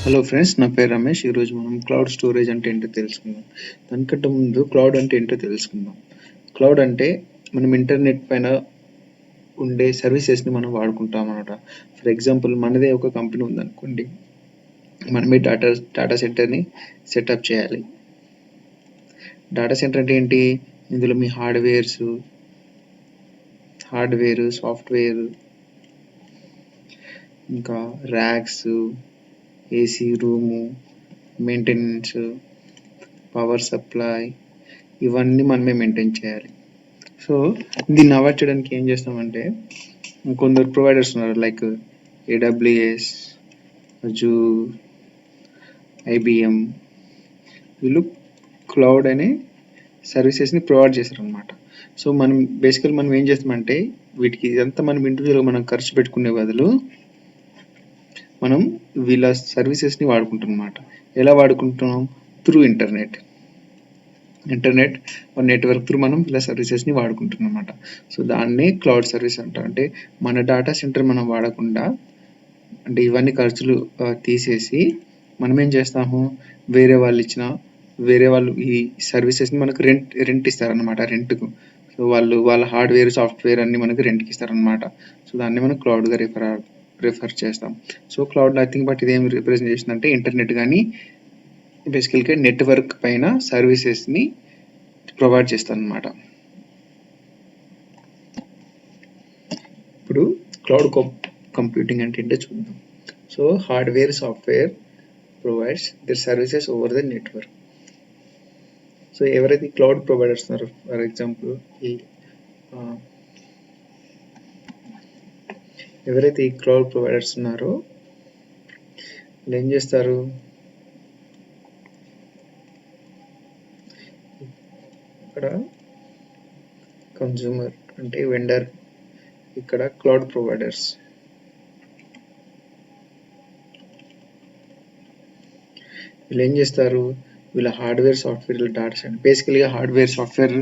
Hello friends, నా పేరు రమేష్. ఈరోజు మనం క్లౌడ్ స్టోరేజ్ అంటే ఏంటో తెలుసుకుందాం. దానికంటే ముందు క్లౌడ్ అంటే ఏంటో తెలుసుకుందాం. క్లౌడ్ అంటే మనం ఇంటర్నెట్ పైన ఉండే సర్వీసెస్ని మనం వాడుకుంటాం అన్నమాట. ఫర్ ఎగ్జాంపుల్, మనదే ఒక కంపెనీ ఉందనుకోండి, మనమే డాటా సెంటర్ని సెటప్ చేయాలి. డాటా సెంటర్ అంటే ఏంటి? ఇందులో మీ హార్డ్వేర్, సాఫ్ట్వేర్, ఇంకా racks, AC room, maintenance, power supply, ఇవన్నీ మనమే మెయింటైన్ చేయాలి. సో దీన్ని అవాయిడ్ చేయడానికి ఏం చేస్తామంటే, కొందరు ప్రొవైడర్స్ ఉన్నారు, లైక్ ఏడబ్ల్యూఎస్, అజూర్, ఐబిఎం. వీళ్ళు క్లౌడ్ అనే సర్వీసెస్ని ప్రొవైడ్ చేస్తారనమాట. సో మనం ఏం చేస్తామంటే, వీటికి ఇదంతా మనం ఇండివిజువల్గా మనం ఖర్చు పెట్టుకునే బదులు మనం వీళ్ళ సర్వీసెస్ని వాడుకుంటాం అన్నమాట. ఎలా వాడుకుంటున్నాం? త్రూ ఇంటర్నెట్ నెట్వర్క్ త్రూ మనం ఇలా సర్వీసెస్ని వాడుకుంటున్నాం అన్నమాట. సో దాన్నే క్లౌడ్ సర్వీస్ అంటారు. అంటే మన డేటా సెంటర్ మనం వాడకుండా, అంటే ఇవన్నీ ఖర్చులు తీసేసి మనం ఏం చేస్తాము, వేరే వాళ్ళు ఈ సర్వీసెస్ని మనకు రెంట్ ఇస్తారనమాట, రెంట్కు. సో వాళ్ళ హార్డ్వేర్, సాఫ్ట్వేర్ అన్ని మనకు రెంట్కి ఇస్తారనమాట. సో దాన్ని మనం క్లౌడ్గా రిఫర్ చేస్తాం. సో క్లౌడ్ నథింగ్ బట్ ఇదేం రిప్రజెంట్ చేస్తుందంటే, ఇంటర్నెట్ కానీ బేసికల్గా నెట్వర్క్ పైన సర్వీసెస్ని ప్రొవైడ్ చేస్తాను అనమాట. ఇప్పుడు క్లౌడ్ కంప్యూటింగ్ అంటే ఏంటో చూద్దాం. So hardware, software provides their services over the network. So ఎవరైతే క్లౌడ్ ప్రొవైడర్స్ ఉన్నారో, ఫర్ ఎగ్జాంపుల్ ఎవరైతే ఈ క్లౌడ్ ప్రొవైడర్స్ ఉన్నారో వాళ్ళు ఏం చేస్తారు, ఇక్కడ కన్జ్యూమర్ అంటే వెండర్, ఇక్కడ క్లౌడ్ ప్రొవైడర్స్. వీళ్ళు ఏం చేస్తారు, వీళ్ళ హార్డ్వేర్, సాఫ్ట్వేర్ డేటా సెంటర్, బేసికల్గా హార్డ్వేర్, సాఫ్ట్వేర్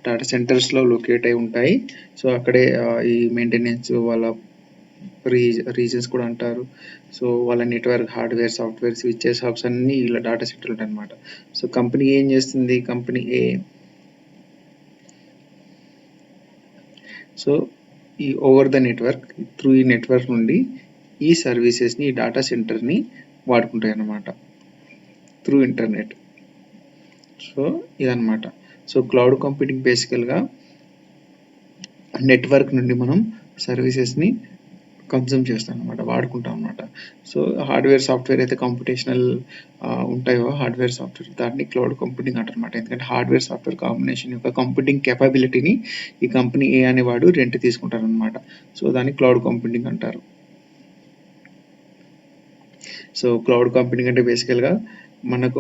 డేటా సెంటర్స్లో లొకేట్ అయి ఉంటాయి. సో అక్కడే ఈ మెయింటెనెన్స్, వాళ్ళ రీజన్స్ కూడా అంటారు. సో వాళ్ళ network, hardware, software, switches, hubs అన్నీ ఇలా డేటా సెంటర్లు ఉంటాయి అనమాట. సో కంపెనీ ఏం చేస్తుంది, కంపెనీ ఏ సో ఈ ఓవర్ ద నెట్వర్క్, త్రూ ఈ నెట్వర్క్ నుండి ఈ సర్వీసెస్ని, ఈ డేటా సెంటర్ని వాడుకుంటాయి అన్నమాట, త్రూ ఇంటర్నెట్. సో ఇదన్నమాట. సో క్లౌడ్ కంప్యూటింగ్ బేసికల్గా నెట్వర్క్ నుండి మనం సర్వీసెస్ని కన్జ్యూమ్ చేస్తాం అనమాట, వాడుకుంటాం అనమాట. సో హార్డ్వేర్, సాఫ్ట్వేర్ అయితే కంప్యూటేషనల్ ఉంటాయో, హార్డ్వేర్, సాఫ్ట్వేర్, దాన్ని క్లౌడ్ కంప్యూటింగ్ అంటారు అనమాట. ఎందుకంటే హార్డ్వేర్, సాఫ్ట్వేర్ కాంబినేషన్ యొక్క కంప్యూటింగ్ కెపాబిలిటీని ఈ కంపెనీ ఏ అనేవాడు రెంట్ తీసుకుంటారు అనమాట. సో దాన్ని క్లౌడ్ కంప్యూటింగ్ అంటారు. సో క్లౌడ్ కంప్యూటింగ్ అంటే బేసికల్గా మనం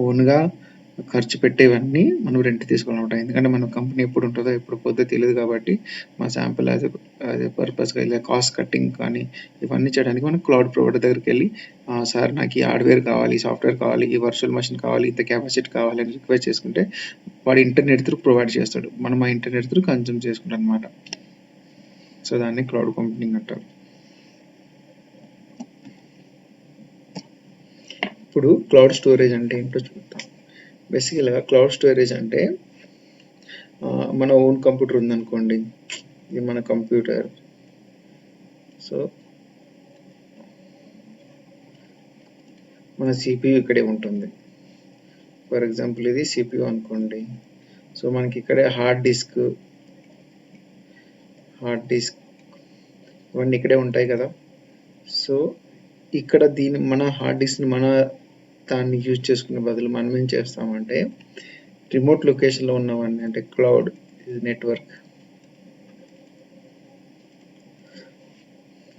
ఓన్గా ఖర్చు పెట్టేవన్నీ మనం రెంట్ తీసుకోవాలన్నమాట. ఎందుకంటే మన కంపెనీ ఎప్పుడు ఉంటుందో ఎప్పుడు పోతే తెలియదు కాబట్టి, మా శాంపుల్ యాజ్ ఎ పర్పస్గా ఇలా కాస్ట్ కట్టింగ్ కానీ ఇవన్నీ చేయడానికి మనం క్లౌడ్ ప్రొవైడర్ దగ్గరికి వెళ్ళి, సార్ నాకు ఈ హార్డ్వేర్ కావాలి, సాఫ్ట్వేర్ కావాలి, ఈ వర్చువల్ మెషిన్ కావాలి, ఇంత కెపాసిటీ కావాలి అని రిక్వెస్ట్ చేసుకుంటే వాడు ఇంటర్నెట్ త్రూ ప్రొవైడ్ చేస్తాడు, మనం ఆ ఇంటర్నెట్ త్రూ కన్జ్యూమ్ చేసుకుంటాం అనమాట. సో దాన్ని క్లౌడ్ కంప్యూటింగ్ అంటారు. ఇప్పుడు క్లౌడ్ స్టోరేజ్ అంటే ఏంటో చూద్దాం. బేసికల్గా క్లౌడ్ స్టోరేజ్ అంటే, మన ఓన్ కంప్యూటర్ ఉందనుకోండి, ఇది మన కంప్యూటర్. సో మన సిపియు ఇక్కడే ఉంటుంది. ఫర్ ఎగ్జాంపుల్ ఇది సిపియు అనుకోండి. సో మనకి ఇక్కడే హార్డ్ డిస్క్ ఇవన్నీ ఇక్కడే ఉంటాయి కదా. సో ఇక్కడ మన హార్డ్ డిస్క్ని దాన్ని యూజ్ చేసుకునే బదులు మనం ఏం చేస్తామంటే, రిమోట్ లొకేషన్లో ఉన్నవన్నీ, అంటే క్లౌడ్ నెట్వర్క్.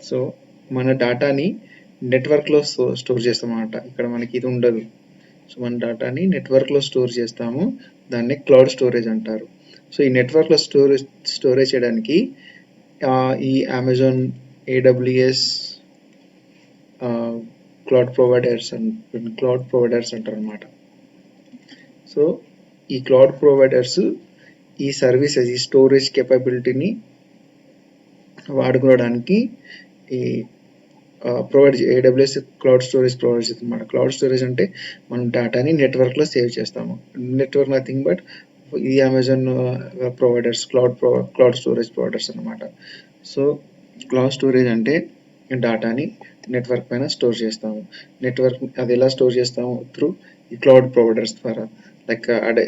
సో మన డేటాని నెట్వర్క్లో స్టోర్ చేస్తాం అన్నమాట. ఇక్కడ మనకి ఇది ఉండదు. సో మన డేటాని నెట్వర్క్లో స్టోర్ చేస్తాము, దాన్ని క్లౌడ్ స్టోరేజ్ అంటారు. సో ఈ నెట్వర్క్లో స్టోరేజ్ చేయడానికి ఈ అమెజాన్, ఏడబ్ల్యూఎస్ క్లౌడ్ ప్రొవైడర్స్ అంటారు అన్నమాట. సో ఈ క్లౌడ్ ప్రొవైడర్స్ ఈ సర్వీసెస్, ఈ స్టోరేజ్ కెపాబిలిటీని వాడుకోవడానికి ఈ provide AWS cloud storage provide చేస్తుంది అన్నమాట. క్లౌడ్ స్టోరేజ్ అంటే మనం డేటాని నెట్వర్క్లో సేవ్ చేస్తాము. నెట్వర్క్ నథింగ్ బట్ ఈ Amazon providers cloud storage providers అన్నమాట. సో క్లౌడ్ స్టోరేజ్ అంటే డేటాని నెట్వర్క్ పైన స్టోర్ చేస్తాము. నెట్వర్క్ అది ఎలా స్టోర్ చేస్తాము? త్రూ ఈ క్లౌడ్ ప్రొవైడర్స్ ద్వారా, like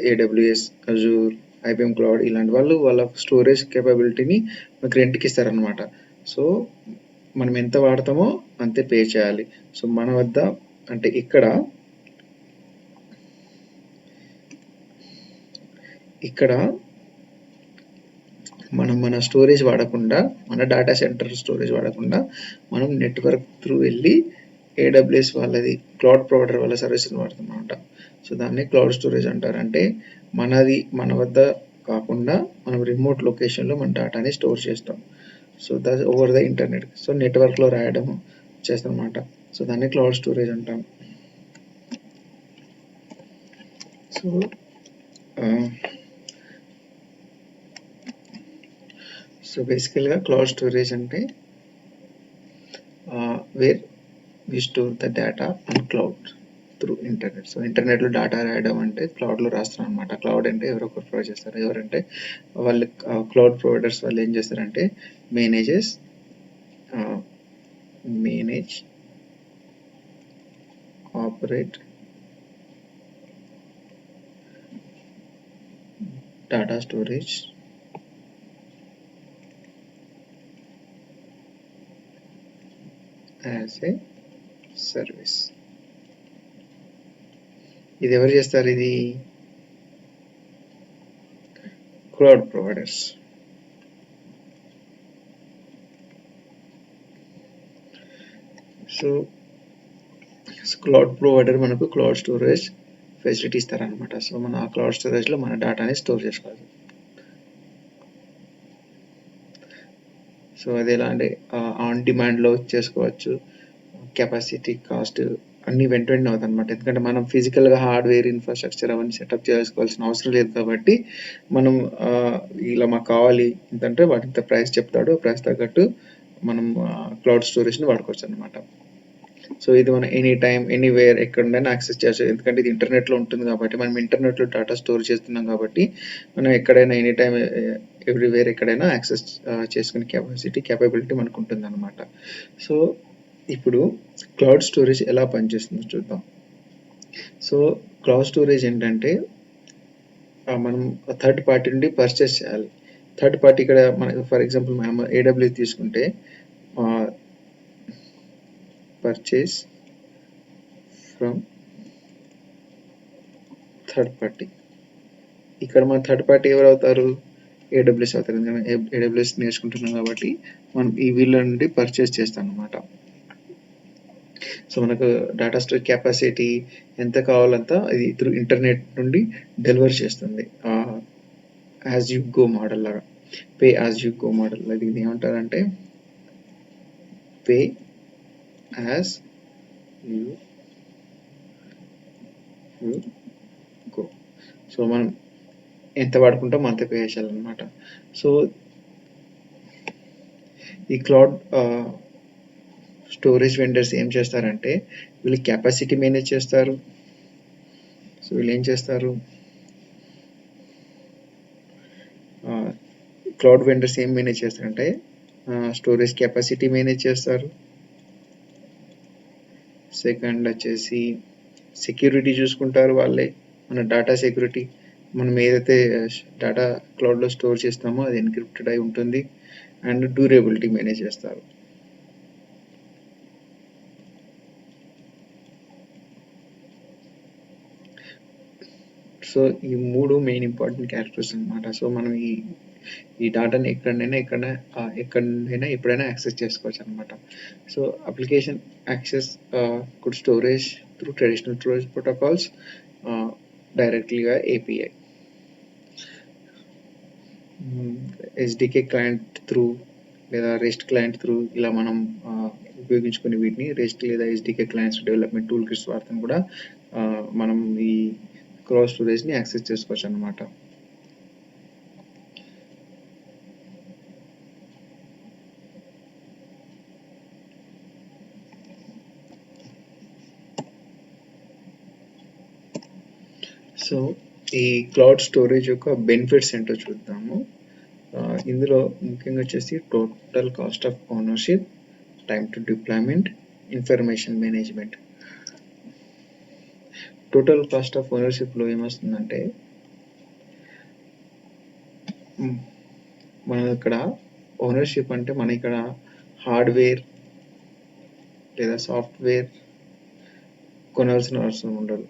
AWS, Azure, IBM cloud, ఇలాంటి వాళ్ళు వాళ్ళ స్టోరేజ్ కేపబిలిటీని మనకి రెంట్కి ఇస్తారనమాట. సో మనం ఎంత వాడతామో అంతే పే చేయాలి. సో మన వద్ద అంటే ఇక్కడ మనం మన స్టోరేజ్ వాడకుండా, మన డేటా సెంటర్ స్టోరేజ్ వాడకుండా మనం నెట్వర్క్ త్రూ వెళ్ళి AWS వాళ్ళది క్లౌడ్ ప్రొవైడర్ వాళ్ళ సర్వీస్ని వాడతాం అనమాట. సో దాన్ని క్లౌడ్ స్టోరేజ్ అంటారు. అంటే మన వద్ద కాకుండా మనం రిమోట్ లొకేషన్లో మన డేటాని స్టోర్ చేస్తాం. So that over the internet. So నెట్వర్క్లో రాయడం చేస్తాం అనమాట. సో దాన్ని క్లౌడ్ స్టోరేజ్ అంటాం. సో బేసికల్గా క్లౌడ్ స్టోరేజ్ అంటే where we store the data on cloud through internet. So ఇంటర్నెట్లో డేటా రాయడం అంటే క్లౌడ్లో రాస్తాం అనమాట. క్లౌడ్ అంటే ఎవరో ఒకరు ప్రొవైడ్ చేస్తారు. ఎవరంటే వాళ్ళు క్లౌడ్ ప్రొవైడర్స్ వాళ్ళు ఏం చేస్తారంటే manage operate data storage as a service. ఇది ఎవరు చేస్తారు? ఇది cloud providers. So cloud provider మనకు క్లౌడ్ స్టోరేజ్ ఫెసిలిటీ ఇస్తారనమాట. సో మన ఆ క్లౌడ్ స్టోరేజ్లో మన డేటాని స్టోర్ చేసుకోవాలి. సో అది ఎలా అంటే ఆన్ డిమాండ్లో చేసుకోవచ్చు. కెపాసిటీ, కాస్ట్ అన్నీ వెంటనే అవుతుంది అనమాట. ఎందుకంటే మనం ఫిజికల్గా హార్డ్వేర్, ఇన్ఫ్రాస్ట్రక్చర్ అవన్నీ సెటప్ చేసుకోవాల్సిన అవసరం లేదు కాబట్టి మనం ఇలా మాకు కావాలి ఎంతంటే వాటింత ప్రైస్ చెప్తాడు, ప్రైస్ తగ్గట్టు మనం క్లౌడ్ స్టోరేజ్ని వాడుకోవచ్చు అనమాట. సో ఇది మనం ఎనీ టైం ఎనీవేర్ ఎక్కడైనా యాక్సెస్ చేయవచ్చు. ఎందుకంటే ఇది ఇంటర్నెట్లో ఉంటుంది కాబట్టి, మనం ఇంటర్నెట్లో డేటా స్టోర్ చేస్తున్నాం కాబట్టి మనం ఎక్కడైనా ఎనీ టైం ఎవ్రీవేర్ ఎక్కడైనా యాక్సెస్ చేసుకునే కేపబిలిటీ మనకు ఉంటుంది అనమాట. సో ఇప్పుడు క్లౌడ్ స్టోరేజ్ ఎలా పనిచేస్తుందో చూద్దాం. సో క్లౌడ్ స్టోరేజ్ ఏంటంటే మనం థర్డ్ పార్టీ నుండి పర్చేస్ చేయాలి. థర్డ్ పార్టీ ఇక్కడ మనకి ఫర్ ఎగ్జాంపుల్ మనం AWS తీసుకుంటే పర్చేస్ ఫ్రమ్ థర్డ్ పార్టీ. ఇక్కడ మన థర్డ్ పార్టీ ఎవరు అవుతారు? AWS అవుతారు. ఎందుకంటే AWS నేర్చుకుంటున్నాం కాబట్టి మనం ఈ వీళ్ళ నుండి పర్చేస్ చేస్తాం అనమాట. సో మనకు డేటా స్టోరేజ్ కెపాసిటీ ఎంత కావాలంతా ఇది త్రూ ఇంటర్నెట్ నుండి డెలివర్ చేస్తుంది. యాజ్ యూ గో మోడల్ లాగా, pay as you go model. అది ఇది ఏమంటారంటే pay as you go. So మనం ఎంత వాడుకుంటాం అంత పే చేయాలన్నమాట. సో ఈ క్లౌడ్ స్టోరేజ్ వెండర్స్ ఏం చేస్తారంటే వీళ్ళు కెపాసిటీ మేనేజ్ చేస్తారు. సో వీళ్ళు ఏం చేస్తారు? క్లౌడ్ వెండర్స్ ఏం మేనేజ్ చేస్తారంటే స్టోరేజ్ కెపాసిటీ మేనేజ్ చేస్తారు. సెకండ్ వచ్చేసి సెక్యూరిటీ చూసుకుంటారు వాళ్ళే. మన డేటా సెక్యూరిటీ, మనం ఏదైతే డేటా క్లౌడ్లో స్టోర్ చేస్తామో అది ఎన్క్రిప్టెడ్ అయి ఉంటుంది. అండ్ డ్యూరబిలిటీ మేనేజ్ చేస్తారు. సో ఈ మూడు మెయిన్ ఇంపార్టెంట్ క్యారెక్టర్స్ అనమాట. సో మనం ఈ డేటాని ఎక్కడైనా ఎప్పుడైనా యాక్సెస్ చేసుకోవచ్చు అనమాట. So application access good storage through traditional storage protocols డైరెక్ట్లీగా API, SDK క్లయింట్ త్రూ లేదా రెస్ట్ క్లయింట్ త్రూ ఇలా మనం ఉపయోగించుకునే వీటిని రెస్ట్ లేదా SDK clients development toolkits వాడతాం కూడా మనం ఈ క్లౌడ్ స్టోరేజ్ని యాక్సెస్ చేసుకోవచ్చు అనమాట. సో ఈ క్లౌడ్ స్టోరేజ్ యొక్క బెనిఫిట్స్ ఏంటో చూద్దాము. ఇందులో ముఖ్యంగా వచ్చేసి total cost of ownership, time to deployment, information management. Total cost of ఓనర్షిప్లో ఏమొస్తుందంటే మనం ఇక్కడ ఓనర్షిప్ అంటే మన ఇక్కడ హార్డ్వేర్ లేదా సాఫ్ట్వేర్ కొనాల్సిన అవసరం ఉండదు.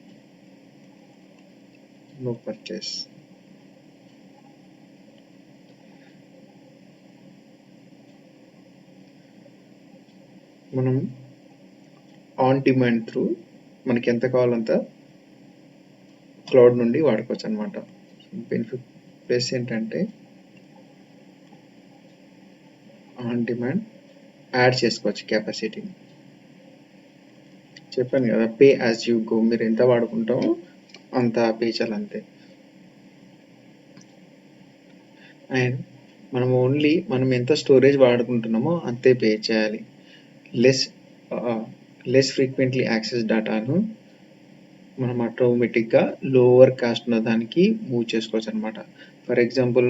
No purchase. మనం ఆన్ డిమాండ్ త్రూ మనకి ఎంత కావాలంత క్లౌడ్ నుండి వాడుకోవచ్చు అనమాట. బెనిఫిట్ ప్లస్ ఏంటంటే ఆన్ డిమాండ్ యాడ్ చేసుకోవచ్చు కెపాసిటీని. చెప్పాను కదా, పే యాజ్ యూ గో. మీరు ఎంత వాడుకుంటామో అంత పే చేయాలి అంతే. అండ్ మనం ఎంత స్టోరేజ్ వాడుకుంటున్నామో అంతే పే చేయాలి. లెస్ ఫ్రీక్వెంట్లీ యాక్సెస్ డేటాను మనం ఆటోమేటిక్గా లోవర్ కాస్ట్ ఉన్న దానికి మూవ్ చేసుకోవచ్చు అనమాట. ఫర్ ఎగ్జాంపుల్,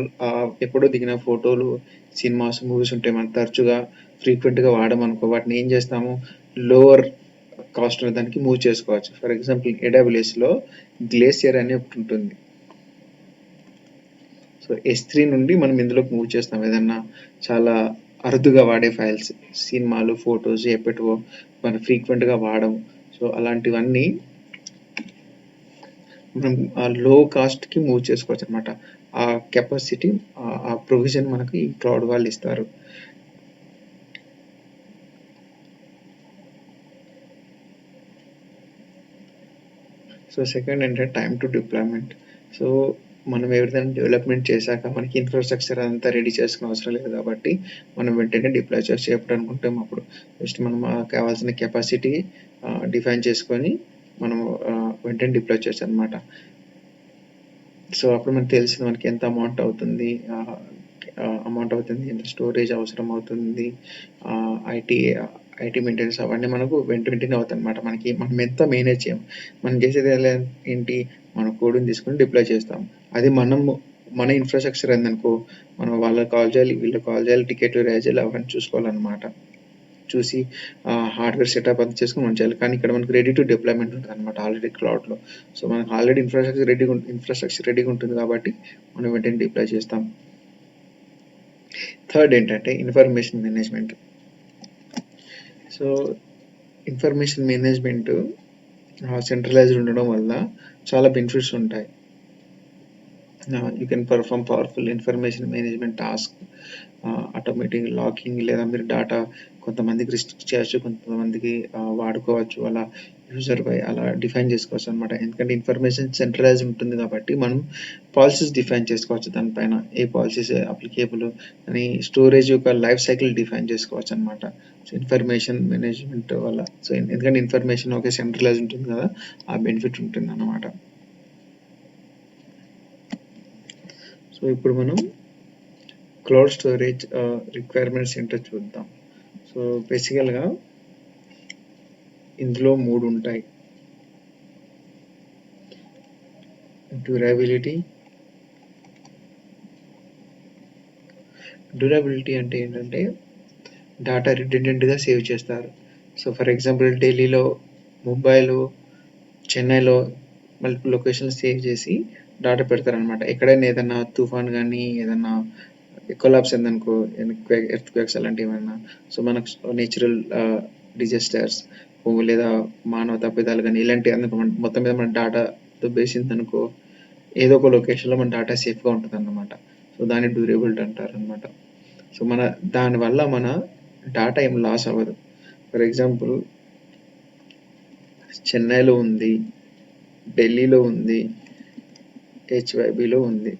ఎప్పుడో దిగిన ఫోటోలు, సినిమాస్, మూవీస్ ఉంటాయి, మనం తరచుగా ఫ్రీక్వెంట్గా వాడమనుకో, వాటిని ఏం చేస్తాము, లోవర్ కాస్ట్ ఉన్న దానికి మూవ్ చేసుకోవచ్చు. ఫర్ ఎగ్జాంపుల్, AWSలో గ్లేసియర్ అనే ఒకటి ఉంటుంది. సో S3 నుండి మనం ఇందులోకి మూవ్ చేస్తాం ఏదన్నా చాలా అరుదుగా వాడే ఫైల్స్, సినిమాలు, ఫొటోస్ ఎప్పటివో మనం ఫ్రీక్వెంట్గా వాడము. సో అలాంటివన్నీ మనం లో కాస్ట్కి మూవ్ చేసుకోవచ్చు అనమాట. ఆ కెపాసిటీ, ఆ ప్రొవిజన్ మనకు ఈ క్లౌడ్ వాళ్ళు ఇస్తారు. సో సెకండ్ ఏంటంటే టైమ్ టు డిప్లాయ్మెంట్. సో మనం ఎవరిదైనా డెవలప్మెంట్ చేశాక మనకి ఇన్ఫ్రాస్ట్రక్చర్ అంతా రెడీ చేసుకునే అవసరం లేదు కాబట్టి మనం వెంటనే డిప్లాయ్ చేసి ఎప్పుడు అనుకుంటాం అప్పుడు జస్ట్ మనం కావాల్సిన కెపాసిటీ డిఫైన్ చేసుకొని మనం వెంటనే డిప్లాయ్ చేయొచ్చు అనమాట. సో అప్పుడు మనకు తెలిసింది మనకి ఎంత అమౌంట్ అవుతుంది, ఎంత స్టోరేజ్ అవసరం అవుతుంది, ఐటీ మెయింటెనెన్స్ అవన్నీ మనకు వెంటనే అవుతాయి అనమాట. మనం ఎంత మేనేజ్ చేయం, మనం చేసేది ఏంటి, మన కోడ్ని తీసుకొని డిప్లాయ్ చేస్తాం. అది మన ఇన్ఫ్రాస్ట్రక్చర్ ఏందనుకో, మనం వాళ్ళకి కాల్ చేయాలి, వీళ్ళకి కాల్ చేయాలి, టికెట్లు రేజ్ చేయాలి, అవన్నీ చూసుకోవాలన్నమాట. చూసి హార్డ్వేర్ సెటప్ అంతా చేసుకుని మనం చేయాలి. కానీ ఇక్కడ మనకు రెడీ టు డిప్లాయ్మెంట్ ఉంటుంది అనమాట ఆల్రెడీ క్లౌడ్లో. సో మనకు ఆల్రెడీ ఇన్ఫ్రాస్ట్రక్చర్ రెడీగా ఉంటుంది కాబట్టి మనం వెంటనే డిప్లాయ్ చేస్తాం. థర్డ్ ఏంటంటే information management. So information management centralised ఉండడం వల్ల చాలా బెనిఫిట్స్ ఉంటాయి. You can perform powerful information management task, automatic locking, లేదా మీరు డేటా కొంతమందికి రిస్ట్రిక్ట్ చేయొచ్చు, కొంతమందికి వాడుకోవచ్చు, అలా యూజర్ బై అలా డిఫైన్ చేసుకోవచ్చు అనమాట. ఎందుకంటే ఇన్ఫర్మేషన్ సెంట్రలైజ్ ఉంటుంది కాబట్టి మనం పాలసీస్ డిఫైన్ చేసుకోవచ్చు దానిపైన, ఏ పాలసీస్ అప్లికేబుల్ అని స్టోరేజ్ యొక్క లైఫ్ సైకిల్ డిఫైన్ చేసుకోవచ్చు అనమాట. సో ఇన్ఫర్మేషన్ మేనేజ్మెంట్ వల్ల, సో ఎందుకంటే ఇన్ఫర్మేషన్ ఒకే సెంట్రలైజ్ ఉంటుంది కదా, ఆ బెనిఫిట్ ఉంటుంది అన్నమాట. సో ఇప్పుడు మనం క్లౌడ్ స్టోరేజ్ రిక్వైర్మెంట్స్ ఏంటో చూద్దాం. సో బేసికల్గా ఇందులో 3 ఉంటాయి. డ్యూరబిలిటీ అంటే ఏంటంటే డేటా రిడెండెంట్గా సేవ్ చేస్తారు. సో ఫర్ ఎగ్జాంపుల్, ఢిల్లీలో, ముంబైలో, చెన్నైలో మల్టిపుల్ లొకేషన్స్ సేవ్ చేసి డేటా పెడతారనమాట. ఎక్కడైనా ఏదైనా తుఫాన్ కానీ ఏదైనా కొలాప్స్ అయిందనుకో, ఎర్త్క్వేక్స్ అలాంటివి ఏమైనా, సో మనకు నేచురల్ డిజాస్టర్స్ లేదా మానవ తప్పిదాలు కానీ ఇలాంటి అందుకు మొత్తం మీద మన డేటాతో బేసింది అనుకో, ఏదో ఒక లొకేషన్లో మన డేటా సేఫ్గా ఉంటుంది అన్నమాట. సో దాన్ని డ్యూరబిలిటీ అంటారు అనమాట. సో దానివల్ల మన డేటా ఏం లాస్ అవ్వదు. ఫర్ ఎగ్జాంపుల్, చెన్నైలో ఉంది, ఢిల్లీలో ఉంది, HYBలో ఉంది,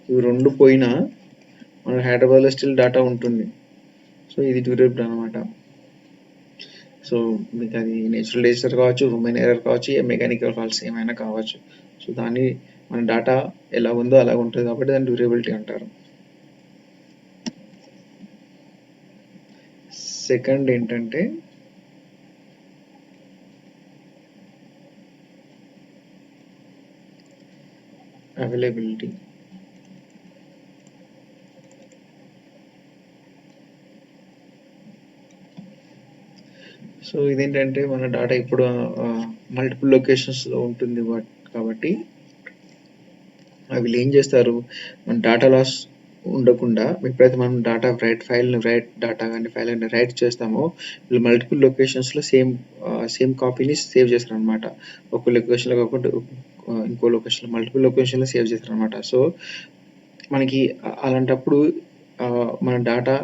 ఇవి 2 పోయినా మన హైదరాబాద్లో స్టిల్ డేటా ఉంటుంది. సో ఇది డ్యూరబిలిటీ అనమాట. సో మీకు అది నేచురల్ డిజాస్టర్ కావచ్చు, హ్యూమన్ ఎర్రర్ కావచ్చు, మెకానికల్ ఫాల్ట్స్ ఏమైనా కావచ్చు. సో దాన్ని మన డేటా ఎలా ఉందో అలా ఉంటుంది కాబట్టి దాన్ని డ్యూరబిలిటీ అంటారు. సెకండ్ ఏంటంటే అవైలబిలిటీ. సో ఇదేంటంటే మన డేటా ఇప్పుడు మల్టిపుల్ లొకేషన్స్లో ఉంటుంది కాబట్టి వీళ్ళు ఏం చేస్తారు, మన డేటా లాస్ ఉండకుండా ఎప్పుడైతే మనం డేటా డేటా కానీ ఫైల్ కానీ రైట్ చేస్తామో వీళ్ళు మల్టిపుల్ లొకేషన్స్లో సేమ్ కాపీని సేవ్ చేస్తారు అనమాట. ఒక లొకేషన్లో కాకుండా ఇంకో లొకేషన్లో మల్టిపుల్ లొకేషన్లో సేవ్ చేస్తారు అనమాట. సో మనకి అలాంటప్పుడు మన డేటా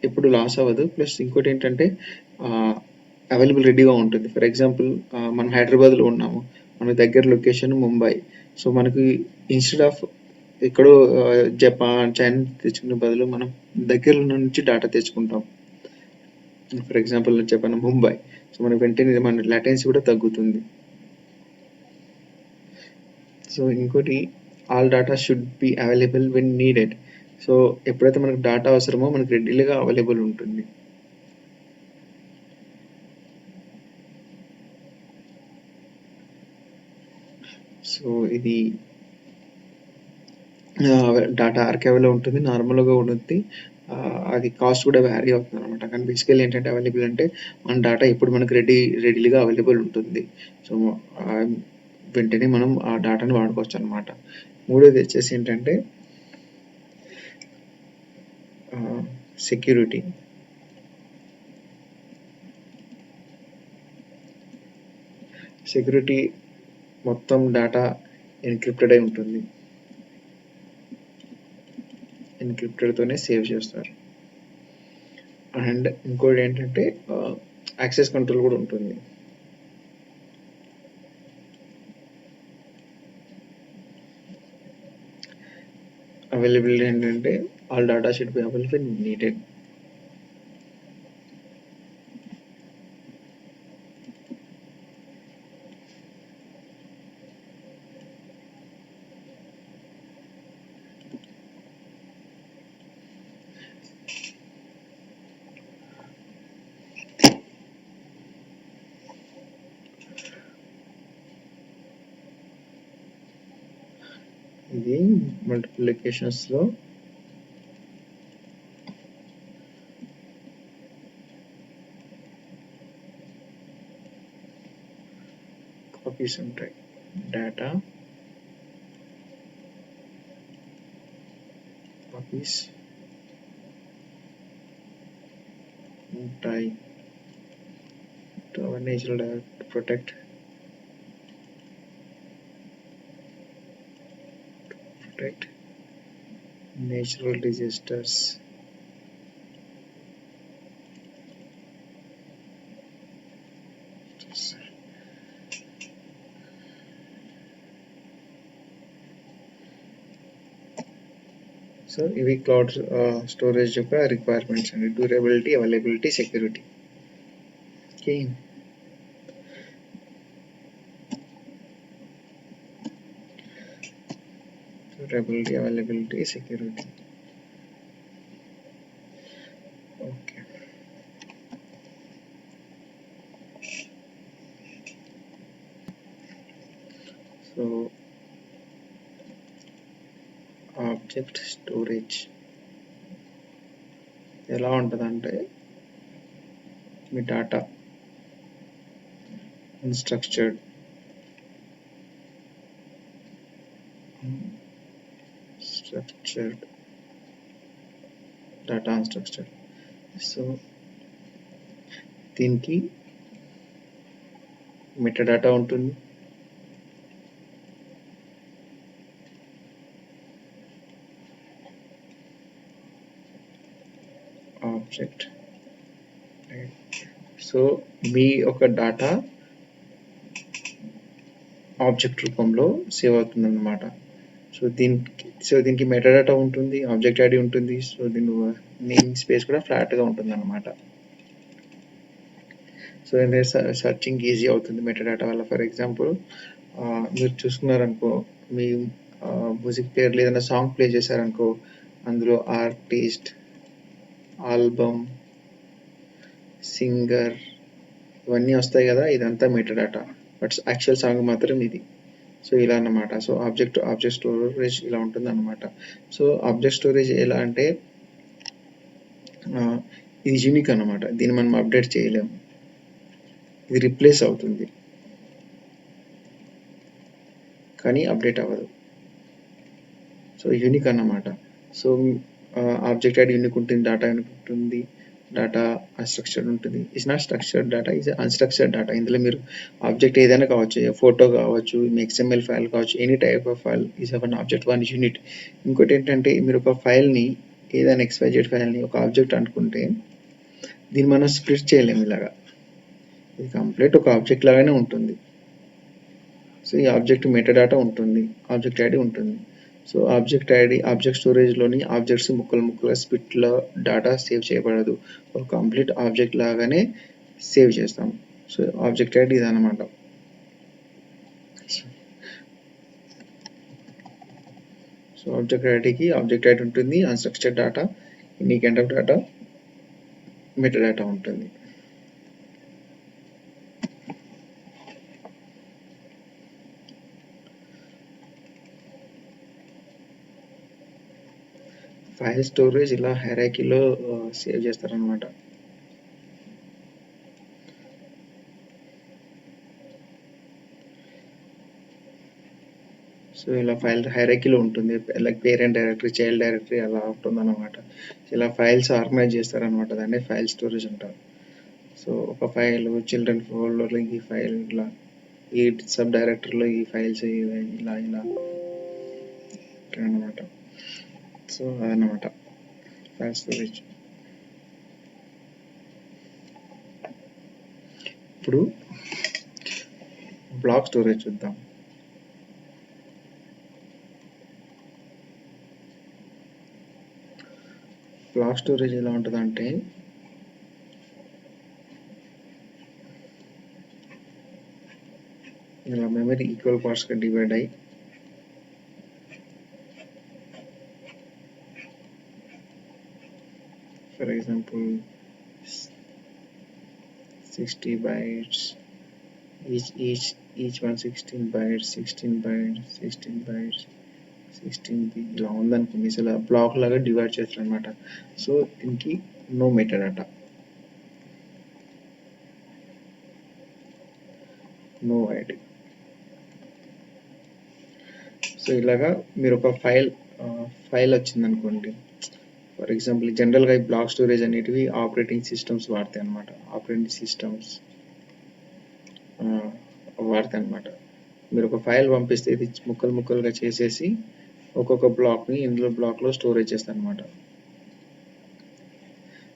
ఎప్పుడు లాస్ అవ్వదు. ప్లస్ ఇంకోటి ఏంటంటే అవైలబుల్ రెడీగా ఉంటుంది. ఫర్ ఎగ్జాంపుల్ మనం హైదరాబాద్లో ఉన్నాము, మన దగ్గర లొకేషన్ ముంబై. సో మనకి ఇన్స్టెడ్ ఆఫ్ ఎక్కడో జపాన్, చైనా తెచ్చుకునే బదులు మనం దగ్గర నుంచి డేటా తెచ్చుకుంటాం. ఫర్ ఎగ్జాంపుల్ చెప్పాను ముంబై. సో మనకి వెంటనే మన లాటెన్సీ కూడా తగ్గుతుంది. సో ఇంకోటి all data should be available when needed. So ఎప్పుడైతే మనకు డేటా అవసరమో మనకు రెడీగా అవైలబుల్ ఉంటుంది. సో ఇది డేటా ఆర్కైవ్లో ఉంటుంది, నార్మల్గా ఉంటుంది. అది కాస్ట్ కూడా వ్యారీ అవుతుంది అనమాట. కానీ బేసికల్ ఏంటంటే అవైలబుల్ అంటే మన డేటా ఎప్పుడు మనకు రెడీగా అవైలబుల్ ఉంటుంది. సో వెంటనే మనం ఆ డేటాని వాడుకోవచ్చు అనమాట. మూడోది వచ్చేసి ఏంటంటే సెక్యూరిటీ. సెక్యూరిటీ మొత్తం డేటా ఎన్క్రిప్టెడ్ అయి ఉంటుంది. ఎన్క్రిప్టెడ్తోనే సేవ్ చేస్తారు. అండ్ ఇంకోటి ఏంటంటే యాక్సెస్ కంట్రోల్ కూడా ఉంటుంది. అవైలబిలిటీ ఏంటంటే all data should be available needed. ఇది మల్టిపుల్ లొకేషన్స్లో కాపీస్ ఉంటాయి. డేటా కాపీస్ ఉంటాయి. Natural to protect natural disasters. So ఇవి క్లౌడ్ స్టోరేజ్ యొక్క రిక్వైర్మెంట్స్ అండి. Durability, availability, security. Okay, durability, availability, security. Okay, so object storage ఎలా ఉంటుందంటే మీ data unstructured data unstructured. So దీనికి మెటాడేటా ఉంటుంది, ఆబ్జెక్ట్. సో మీ ఒక డేటా ఆబ్జెక్ట్ రూపంలో సేవ్ అవుతుంది అన్నమాట. సో దీనికి మెటాడేటా ఉంటుంది, ఆబ్జెక్ట్ ఐడి ఉంటుంది. సో దీని నేమ్ స్పేస్ కూడా ఫ్లాట్గా ఉంటుంది అన్నమాట. సో సర్చింగ్ ఈజీ అవుతుంది మెటాడేటా వల్ల. ఫర్ ఎగ్జాంపుల్ మీరు చూసుకున్నారనుకో, మీ మ్యూజిక్ ప్లేయర్లో ఏదైనా సాంగ్ ప్లే చేశారనుకో, అందులో ఆర్టిస్ట్, ఆల్బమ్, సింగర్ ఇవన్నీ వస్తాయి కదా, ఇదంతా మెటాడేటా. బట్ యాక్చువల్ సాంగ్ మాత్రం ఇది. సో ఇలా అన్నమాట. సో ఆబ్జెక్ట్ స్టోరేజ్ ఇలా ఉంటుంది అన్నమాట. సో ఆబ్జెక్ట్ స్టోరేజ్ ఎలా అంటే ఇది యూనిక్ అన్నమాట. దీన్ని మనం అప్డేట్ చేయలేము, ఇది రిప్లేస్ అవుతుంది కానీ అప్డేట్ అవ్వదు. సో యూనిక్ అన్నమాట. సో ఆబ్జెక్ట్ ఐడి యూనిక్ ఉంటుంది, డేటా యూనిక్ ఉంటుంది, డేటా అన్‌స్ట్రక్చర్డ్ ఉంటుంది. It's not structured data, it's unstructured data. ఇందులో మీరు ఆబ్జెక్ట్ ఏదైనా కావచ్చు, ఫోటో కావచ్చు, మీ XML ఫైల్ కావచ్చు, any type of file is one object, one unit. ఇంకోటి ఏంటంటే మీరు ఒక ఫైల్ని, ఏదైనా XYZ ఫైల్ని ఒక ఆబ్జెక్ట్ అనుకుంటే దీన్ని మనం స్ప్లిట్ చేయలేము ఇలాగా. ఇది కంప్లీట్ ఒక ఆబ్జెక్ట్ లాగానే ఉంటుంది. సో ఈ ఆబ్జెక్ట్ మెటాడాటా ఉంటుంది, ఆబ్జెక్ట్ ఐడి ఉంటుంది. సో ఆబ్జెక్ట్ ఐడి ఆబ్జెక్ట్ స్టోరేజ్లోని ఆబ్జెక్ట్స్ ముక్కలుగా స్ప్లిట్లో డేటా సేవ్ చేయబడదు, ఒక కంప్లీట్ ఆబ్జెక్ట్ లాగానే సేవ్ చేస్తాం. సో ఆబ్జెక్ట్ ఐడి ఇదన్నమాట. సో ఆబ్జెక్ట్ ఐడికి ఆబ్జెక్ట్ ఐడి ఉంటుంది, unstructured data, unique kind of data, metadata ఉంటుంది. ఫైల్ స్టోరేజ్ ఇలా హైరార్కీలో సేవ్ చేస్తారనమాట. సో ఇలా ఫైల్ హైరార్కీలో ఉంటుంది, like parent directory, child directory అలా ఉంటుందన్నమాట. ఇలా ఫైల్స్ ఆర్గనైజ్ చేస్తారనమాట, దాన్ని ఫైల్ స్టోరేజ్ అంటారు. సో ఒక ఫైల్ చిల్డ్రన్ ఫోల్డర్లో ఈ ఫైల్ ఇలా, ఈ సబ్ డైరెక్టరీలో ఈ ఫైల్స్ ఇలా అన్నమాట. సో అదన్నమాట ఫైల్ స్టోరేజ్. ఇప్పుడు బ్లాక్ స్టోరేజ్ చూద్దాం. బ్లాక్ స్టోరేజ్ ఎలా ఉంటుందంటే ఇలా మెమరీ ఈక్వల్ పార్ట్స్గా డివైడ్ అయ్యి for example 60 bytes, each one 16 bytes, 16 ఇలా ఉందనుకోండి. ఇలా బ్లాక్ లాగా డివైడ్ చేస్తారు అనమాట. సో దీనికి no metadata, no ID. So ఇలాగా మీరు ఒక ఫైల్ వచ్చిందనుకోండి, ఫర్ ఎగ్జాంపుల్ జనరల్గా ఈ బ్లాక్ స్టోరేజ్ అనేటివి ఆపరేటింగ్ సిస్టమ్స్ వాడతాయి అనమాట. మీరు ఒక ఫైల్ పంపిస్తే ఇది ముక్కలుగా చేసేసి ఒక్కొక్క బ్లాక్ని ఇందులో బ్లాక్లో స్టోరేజ్ చేస్తారు అనమాట.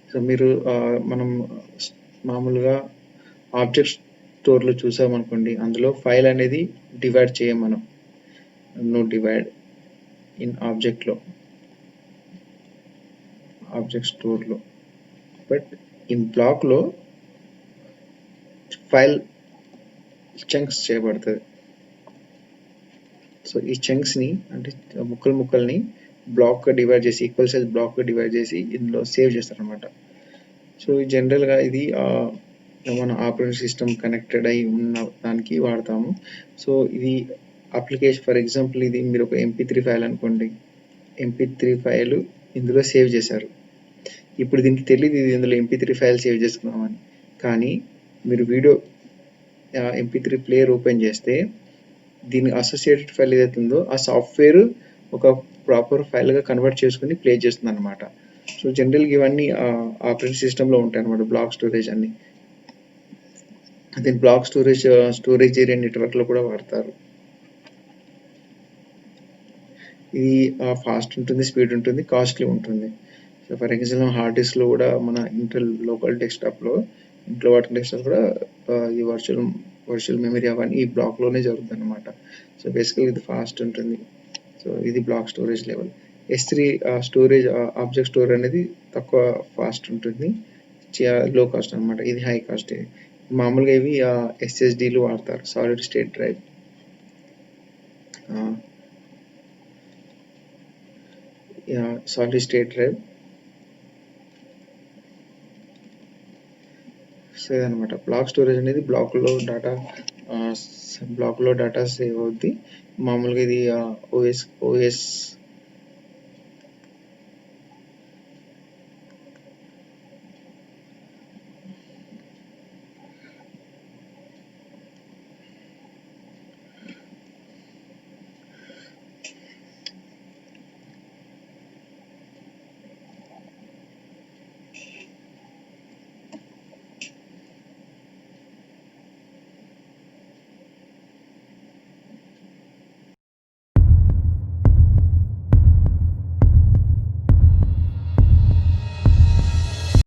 సో మీరు మనం మామూలుగా ఆబ్జెక్ట్ స్టోర్లో చూసామనుకోండి, అందులో ఫైల్ అనేది డివైడ్ చేయం మనం, నో డివైడ్ ఇన్ ఆబ్జెక్ట్ స్టోర్లో. బట్ ఇన్ బ్లాక్లో ఫైల్ చంక్స్ చేయబడుతుంది. సో ఈ చంక్స్ని అంటే ముక్కల్ని బ్లాక్గా డివైడ్ చేసి, ఈక్వల్ సైజ్ బ్లాక్గా డివైడ్ చేసి ఇందులో సేవ్ చేస్తారనమాట. సో జనరల్గా ఇది మన ఆపరేటింగ్ సిస్టమ్ కనెక్టెడ్ అయి ఉన్న దానికి వాడతాము. సో ఇది అప్లికేషన్, ఫర్ ఎగ్జాంపుల్ ఇది మీరు ఒక MP3 ఫైల్ అనుకోండి, MP3 ఫైల్ ఇందులో సేవ్ చేశారు. ఇప్పుడు దీనికి తెలియదు ఇది ఇందులో MP3 ఫైల్ సేవ్ చేసుకున్నామని, కానీ మీరు వీడియో MP3 ప్లేయర్ ఓపెన్ చేస్తే దీని అసోసియేటెడ్ ఫైల్ ఏదైతే ఉందో ఆ సాఫ్ట్వేర్ ఒక ప్రాపర్ ఫైల్గా కన్వర్ట్ చేసుకుని ప్లే చేస్తుంది అనమాట. సో జనరల్గా ఇవన్నీ ఆపరేటింగ్ సిస్టంలో ఉంటాయి అనమాట, బ్లాక్ స్టోరేజ్ అన్ని. అదే బ్లాక్ స్టోరేజ్ ఏరియా నెట్వర్క్లో కూడా వాడతారు. ఇది ఫాస్ట్ ఉంటుంది, స్పీడ్ ఉంటుంది, కాస్ట్లీ ఉంటుంది. సో ఫర్ ఎగ్జాంపుల్ హార్డ్ డిస్క్లో కూడా మన ఇంటర్ లోకల్ డెస్క్టాప్లో, ఇంట్లో వాటిన డెస్క్టాప్ కూడా ఈ వర్చువల్ మెమరీ అవన్నీ ఈ బ్లాక్లోనే జరుగుతుంది అనమాట. సో బేసికల్ ఇది ఫాస్ట్ ఉంటుంది. సో ఇది block storage level. S3 storage object store అనేది తక్కువ ఫాస్ట్ ఉంటుంది, లో కాస్ట్ అనమాట. ఇది హై కాస్ట్. మామూలుగా ఇవి SSDలు వాడతారు, solid state drive. Solid state drive. So ఇదనమాట బ్లాక్ స్టోరేజ్ అనేది, బ్లాక్లో డేటా బ్లాక్లో డేటా సేవ్ అవుద్ది. మామూలుగా ఇది ఓఎస్